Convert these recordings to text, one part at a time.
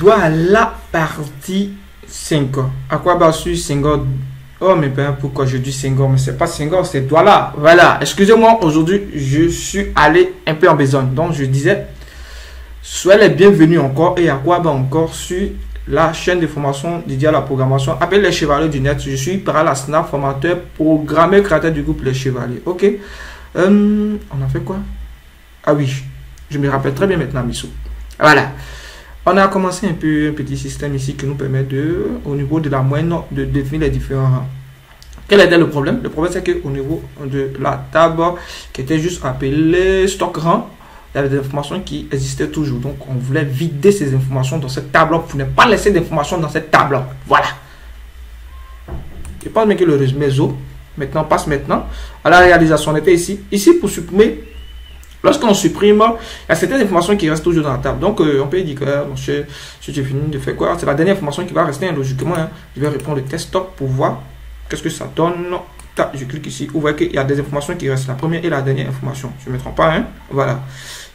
Voilà, partie 5. À quoi bas sur Senghor? Oh, mais ben, pourquoi je dis Senghor? Mais c'est pas Senghor, c'est Douala. Voilà, excusez-moi, aujourd'hui, je suis allé un peu en besogne. Donc, je disais, soyez les bienvenus encore et à quoi bas encore sur la chaîne de formation dédiée à la programmation. Appelle les Chevaliers du Net. Je suis par la Snap, formateur, programmeur, créateur du groupe Les Chevaliers. Ok. On a fait quoi? Ah oui, je me rappelle très bien maintenant, Missou. Voilà. On a commencé un petit système ici qui nous permet de, au niveau de la moyenne, de définir les différents rangs. Quel était le problème? Le problème, c'est qu'au niveau de la table qui était juste appelée stock rang, il y avait des informations qui existaient toujours. Donc, on voulait vider ces informations dans cette table pour ne pas laisser d'informations dans cette table. Voilà. Je pense bien que le résumé ZO maintenant passe maintenant à la réalisation. On était ici. Ici, pour supprimer. Lorsqu'on supprime, il y a certaines informations qui restent toujours dans la table. Donc, on peut dire que, monsieur, si j'ai fini de faire quoi, c'est la dernière information qui va rester, logiquement. Hein. Je vais répondre le test pour voir qu'est-ce que ça donne. Je clique ici. Vous voyez qu'il y a des informations qui restent. La première et la dernière information. Je ne me trompe pas. Hein. Voilà.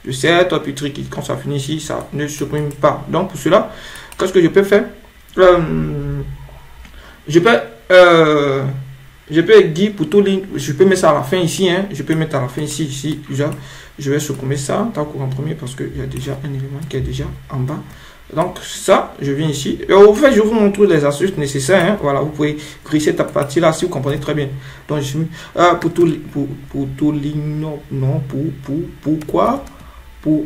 Je sais, toi, puis trick, quand ça finit ici, ça ne supprime pas. Donc, pour cela, qu'est-ce que je peux faire? Je peux dire pour tout ligne, je peux mettre ça à la fin ici, hein, je peux mettre à la fin ici, déjà, je vais supprimer ça, tant qu'en premier, parce qu'il y a déjà un élément qui est déjà en bas. Donc ça, je viens ici, et au fait, je vous montre les astuces nécessaires, hein, voilà, vous pouvez créer cette partie-là si vous comprenez très bien. Donc je suis pour tout ligne, non, pourquoi, pour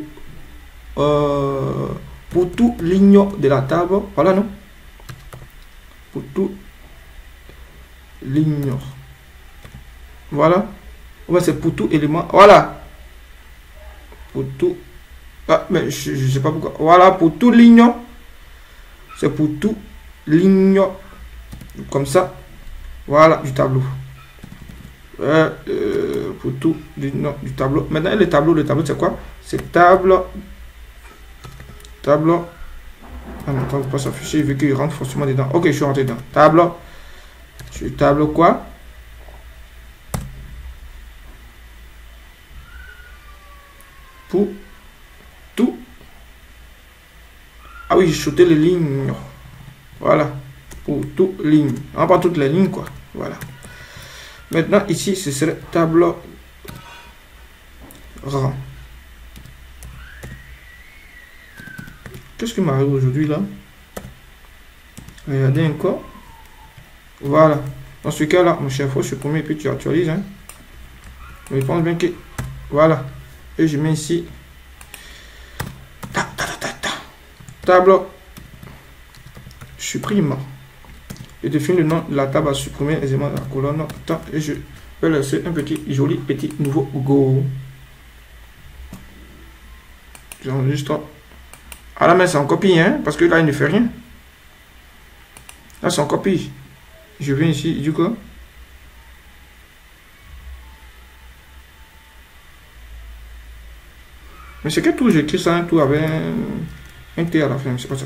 tout ligne de la table, voilà, non, pour tout l'ignore. Voilà. Ouais, c'est pour tout élément. Voilà. Pour tout. Ah, mais je sais pas pourquoi. Voilà, pour tout l'ignore. C'est pour tout l'ignore. Comme ça. Voilà, du tableau. Pour tout l'ignore du tableau. Maintenant, le tableau c'est quoi? C'est tableau. Ah non, ça va pas s'afficher. Il veut qu'il rentre forcément dedans. Ok, je suis rentré dedans. Tableau. Sur tableau quoi? Pour tout. Ah oui, j'ai shooté les lignes. Voilà. Pour toutes lignes. Non, pas toutes les lignes quoi. Voilà. Maintenant, ici, ce serait tableau rang. Qu'est-ce qui m'arrive aujourd'hui là? Regardez encore. Voilà. Dans ce cas-là, mon cher, il faut supprimer et puis tu actualises. Hein. Je pense bien que... Voilà. Et je mets ici... Table. Supprime. Je définis le nom de la table à supprimer aisément la colonne. Et je vais laisser un petit, joli, petit nouveau go. J'enregistre. Ah là, mais c'est en copie, hein, parce que là, il ne fait rien. Là, c'est en copie. Je viens ici, du coup. Mais c'est quel tour j'écris ça, un tour avec un T à la fin, c'est pas ça.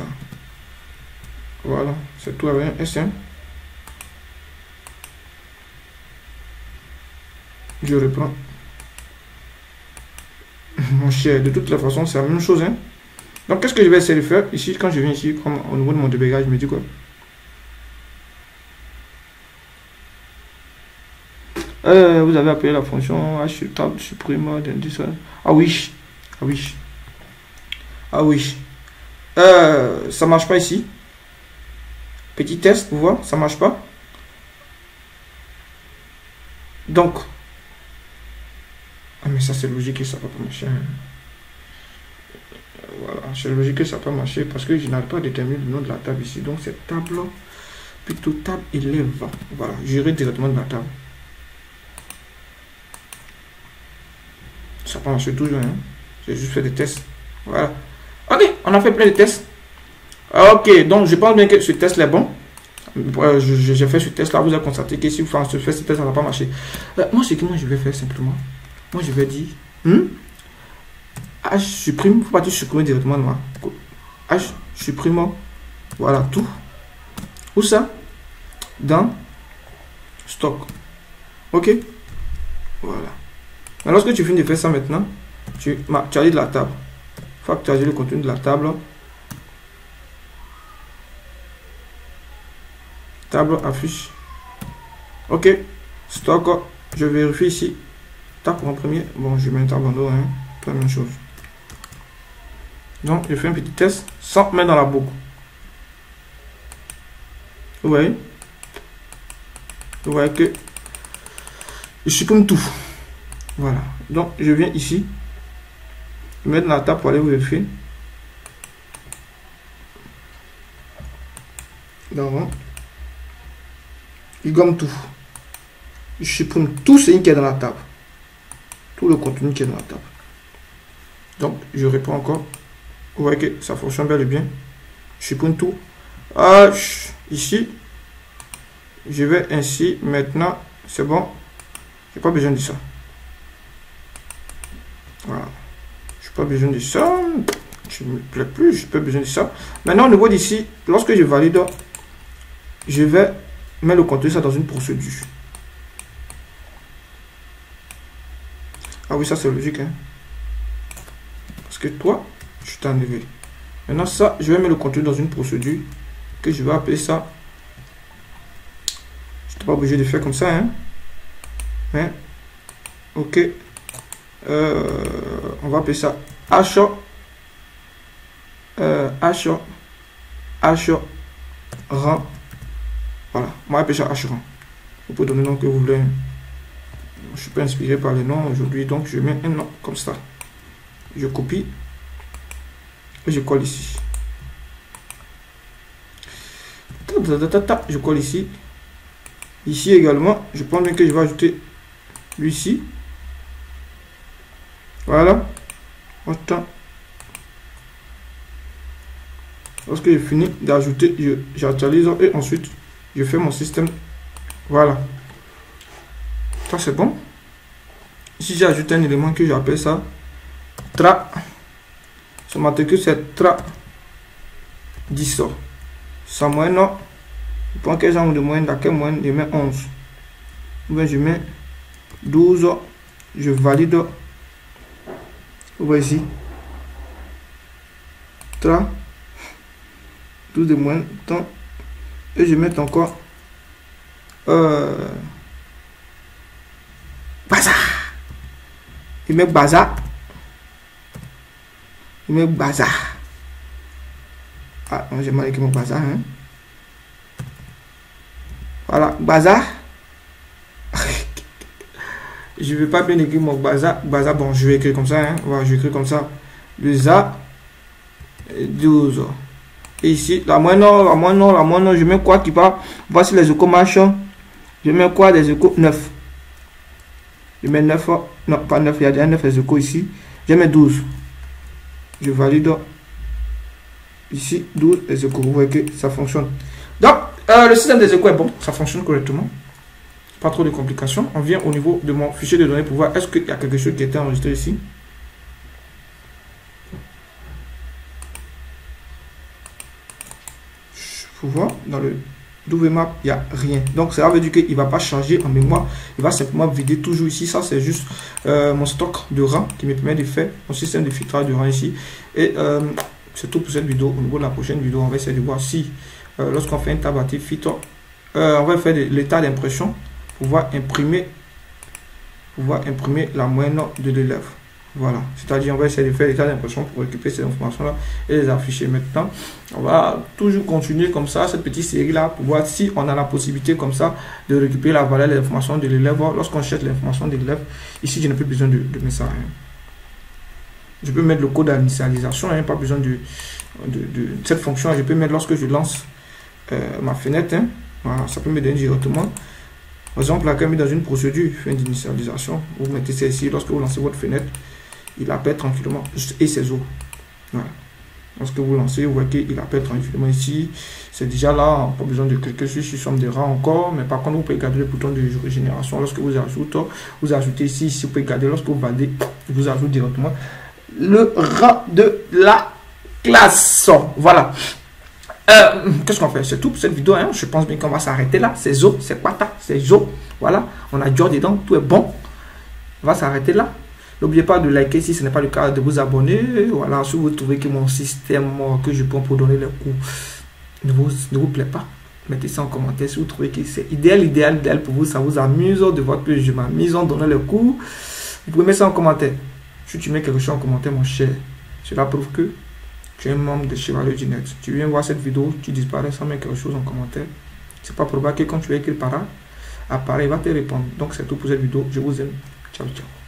Voilà, c'est tout avec un S1. Je reprends. Mon cher, de toutes les façons, c'est la même chose, hein. Donc, qu'est-ce que je vais essayer de faire ici, quand je viens ici, comme au niveau de mon débugage, je me dis quoi? Vous avez appelé la fonction table supprime d'indice. Ah oui. Ah oui. Ah oui. Ça marche pas ici. Petit test pour voir, ça marche pas. Donc. Ah mais ça c'est logique que ça va pas marcher. Voilà, c'est logique que ça va pas marcher parce que je n'arrive pas à déterminer le nom de la table ici. Donc c'est table, plutôt table élève. Voilà, j'irai directement de la table. Ça peut marcher toujours, hein. J'ai juste fait des tests. Voilà. Ok, on a fait plein de tests. Ok, donc je pense bien que ce test est bon. J'ai fait ce test là, vous avez constaté que si vous faites ce test, ça ne va pas marcher. Moi, ce que moi je vais faire simplement, moi je vais dire H supprime, il ne faut pas dire supprimer directement. H supprime, voilà tout. Où ça? Dans stock. Ok, voilà. Mais lorsque tu finis de faire ça maintenant, tu actualises la table. Il faut actualiser le contenu de la table. Table affiche. Ok. Stock. Je vérifie ici. Tape en premier. Bon, je mets une table en haut. Hein. Pas la même chose. Donc, je fais un petit test sans mettre dans la boucle. Vous voyez? Vous voyez que je supprime tout. Voilà. Donc, je viens ici. Mettre dans la table pour aller vérifier. Donc, il gomme tout. Je supprime tout ce qui est dans la table. Tout le contenu qui est dans la table. Donc, je réponds encore. Vous voyez que ça fonctionne bel et bien. Je supprime tout. Ici, je vais ainsi. Maintenant, c'est bon. Je n'ai pas besoin de ça. Voilà. Je n'ai pas besoin de ça. Je ne me plaît plus. Je n'ai pas besoin de ça. Maintenant, au niveau d'ici, lorsque je valide, je vais mettre le contenu ça dans une procédure. Ah oui, ça c'est logique. Hein? Parce que toi, je t'ai enlevé. Maintenant, ça, je vais mettre le contenu dans une procédure que je vais appeler ça. Je n'étais pas obligé de faire comme ça. Hein? Mais, ok. On va appeler ça H rang. Voilà, on va appeler ça H rang. Vous pouvez donner le nom que vous voulez. Je suis pas inspiré par les noms aujourd'hui, donc je mets un nom comme ça. Je copie et je colle ici. Je colle ici. Ici également, je pense bien que je vais ajouter lui ici. Voilà. Attends. Lorsque j'ai fini d'ajouter, j'actualise et ensuite je fais mon système. Voilà. Ça c'est bon. Ici j'ai ajouté un élément que j'appelle ça tra. Ce matricule c'est tra 10. Sa moyenne, non. Je prends quel genre de moyenne, dans quelle moyenne je mets 11. Ou bien je mets 12. Je valide. Vous voyez ici. Tra 12 de moyenne. Temps. Et je mets encore bazar. Il met bazar. Il met bazar. Ah, j'ai mal écrit mon bazar. Hein? Voilà, bazar. Je ne vais pas bien écrire mon bazar. Bazar, bon, je vais écrire comme ça. Hein? Voilà, je vais écrire comme ça. Le za 12. Et ici, la moyenne, je mets quoi qui part. Voici les échos machin. Je mets quoi des échos 9. Je mets 9. Non, pas 9, il y a déjà 9 échos ici. Je mets 12. Je valide. Ici, 12 les échos. Vous voyez que ça fonctionne. Donc, le système des échos est bon. Ça fonctionne correctement. Pas trop de complications. On vient au niveau de mon fichier de données pour voir est-ce qu'il y a quelque chose qui a été enregistré ici. Faut voir dans le WMap, il n'y a rien. Donc ça veut dire qu'il ne va pas changer en mémoire. Il va simplement vider toujours ici. Ça, c'est juste mon stock de rang qui me permet de faire mon système de filtrage de rang ici. Et c'est tout pour cette vidéo. Au niveau de la prochaine vidéo, on va essayer de voir si lorsqu'on fait un tab actif filtre, on va faire l'état d'impression pour pouvoir imprimer la moyenne de l'élève. Voilà, c'est-à-dire on va essayer de faire l'état d'impression pour récupérer ces informations-là et les afficher. Maintenant, on va toujours continuer comme ça, cette petite série-là, pour voir si on a la possibilité comme ça de récupérer la valeur de l'information de l'élève. Lorsqu'on cherche l'information de l'élève, ici, je n'ai plus besoin de mettre ça. Hein. Je peux mettre le code d'initialisation, hein, pas besoin de cette fonction. Je peux mettre lorsque je lance ma fenêtre. Hein. Voilà, ça peut me donner directement. Par exemple, là, quand on met dans une procédure fin d'initialisation, vous mettez ça ici, lorsque vous lancez votre fenêtre, il appelle tranquillement et ses eaux. Voilà. Lorsque vous lancez, vous voyez qu'il appelle tranquillement ici. C'est déjà là, pas besoin de cliquer sur somme de rang encore. Mais par contre, vous pouvez garder le bouton de génération. Lorsque vous ajoutez ici, vous pouvez garder. Lorsque vous validez, vous ajoutez directement le rang de la classe. Voilà. Qu'est-ce qu'on fait? C'est tout pour cette vidéo. Hein? Je pense bien qu'on va s'arrêter là. C'est zo, c'est pata, c'est zo. Voilà. On a Dior dedans, tout est bon. On va s'arrêter là. N'oubliez pas de liker si ce n'est pas le cas, de vous abonner. Voilà, si vous trouvez que mon système que je prends pour donner les cours ne vous plaît pas, Mettez ça en commentaire si vous trouvez que c'est idéal pour vous. Ça vous amuse de voir que je m'amuse en donnant le cours. Vous pouvez mettre ça en commentaire. Si tu mets quelque chose en commentaire, mon cher, cela prouve que tu es un membre de Chevalier du Net. Tu viens voir cette vidéo, tu disparais sans mettre quelque chose en commentaire. C'est pas probable que quand tu vas écrire par là, appareil va te répondre. Donc c'est tout pour cette vidéo. Je vous aime. Ciao, ciao.